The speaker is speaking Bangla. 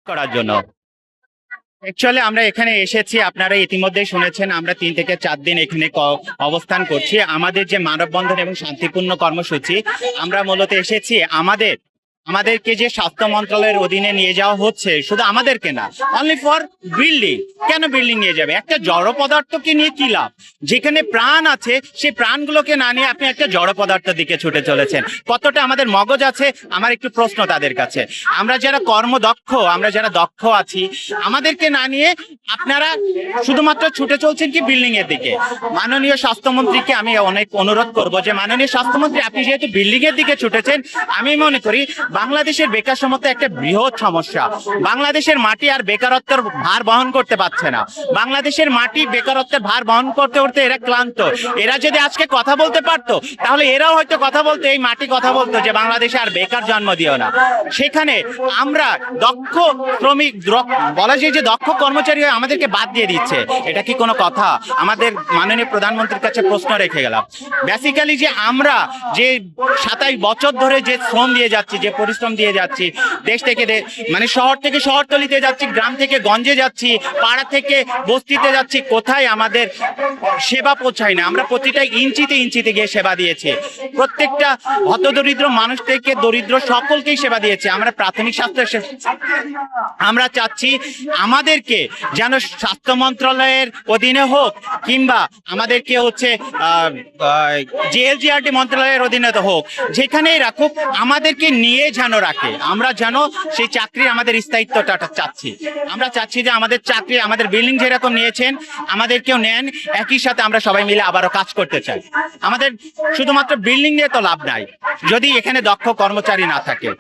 করার জন্য। অ্যাকচুয়ালি আমরা এখানে এসেছি, আপনারা ইতিমধ্যেই শুনেছেন, আমরা 3 থেকে 4 দিন এখানে অবস্থান করছি। আমাদের যে মানববন্ধন এবং শান্তিপূর্ণ কর্মসূচি, আমরা মূলত এসেছি আমাদেরকে যে স্বাস্থ্য মন্ত্রণালয়ের অধীনে নিয়ে যাওয়া হচ্ছে, শুধু আমাদেরকে না, অনলি ফর বিল্ডিং। কেন বিল্ডিং নিয়ে যাবে? একটা জড় পদার্থকে নিয়ে কি লাভ? যেখানে প্রাণ আছে সেই প্রাণগুলোকে না নিয়ে আপনি একটা জড় পদার্থের দিকে ছুটে চলেছেন। কতটা আমাদের মগজ আছে আমার একটু প্রশ্ন তাদের কাছে। আমরা যারা কর্মদক্ষ, আমরা যারা দক্ষ আছি, আমাদেরকে না নিয়ে আপনারা শুধুমাত্র ছুটে চলছেন কি বিল্ডিং এর দিকে। মাননীয় স্বাস্থ্যমন্ত্রীকে আমি অনেক অনুরোধ করব যে মাননীয় স্বাস্থ্যমন্ত্রী, আপনি যেহেতু বিল্ডিং এর দিকে ছুটেছেন, আমি মনে করি বাংলাদেশের বেকার সমস্যা একটা বৃহৎ সমস্যা। বাংলাদেশের মাটি আর বেকারত্বের ভার বহন করতে পারছে না। বাংলাদেশের মাটি বেকারত্বের ভার বহন করতে করতে এরা ক্লান্ত। এরা যদি আজকে কথা বলতে পারতো, তাহলে এরাও হয়তো কথা বলতো, এই মাটি কথা বলতো যে বাংলাদেশে আর বেকার জন্ম দিও না। সেখানে আমরা দক্ষ শ্রমিক, বলা যায় যে দক্ষ কর্মচারী হয়ে আমাদেরকে বাদ দিয়ে দিচ্ছে। এটা কি কোনো কথা? আমাদের মাননীয় প্রধানমন্ত্রীর কাছে প্রশ্ন রেখে গেলাম। বেসিক্যালি যে আমরা যে 27 বছর ধরে যে শ্রম দিয়ে যাচ্ছি, যে পরিশ্রম দিয়ে যাচ্ছি, দেশ থেকে মানে শহর থেকে শহরতলিতে যাচ্ছি, গ্রাম থেকে গঞ্জে যাচ্ছি, পাড়া থেকে বস্তিতে যাচ্ছি, কোথায় আমাদের সেবা পৌঁছায় না। আমরা প্রতিটা ইঞ্চিতে ইঞ্চিতে গিয়ে সেবা দিয়েছি। প্রত্যেকটা হতদরিদ্র মানুষ থেকে দরিদ্র সকলকেই সেবা দিয়েছে। আমরা প্রাথমিক স্বাস্থ্য আমরা চাচ্ছি আমাদেরকে যেন স্বাস্থ্য মন্ত্রণালয়ের অধীনে হোক, কিংবা আমাদেরকে হচ্ছে জিএলজিআরডি মন্ত্রণালয়ের অধীনে হোক, যেখানেই রাখুক, আমাদেরকে নিয়ে যেন রাখে। আমরা যেন সেই চাকরির আমাদের স্থায়িত্বটা চাচ্ছি। আমরা চাচ্ছি যে আমাদের চাকরি, আমাদের বিল্ডিং যেরকম নিয়েছেন, আমাদেরকেও নেন। একই সাথে আমরা সবাই মিলে আবারও কাজ করতে চাই। আমাদের শুধুমাত্র বিল্ডিং নিয়ে তো লাভ নাই যদি এখানে দক্ষ কর্মচারী না থাকে।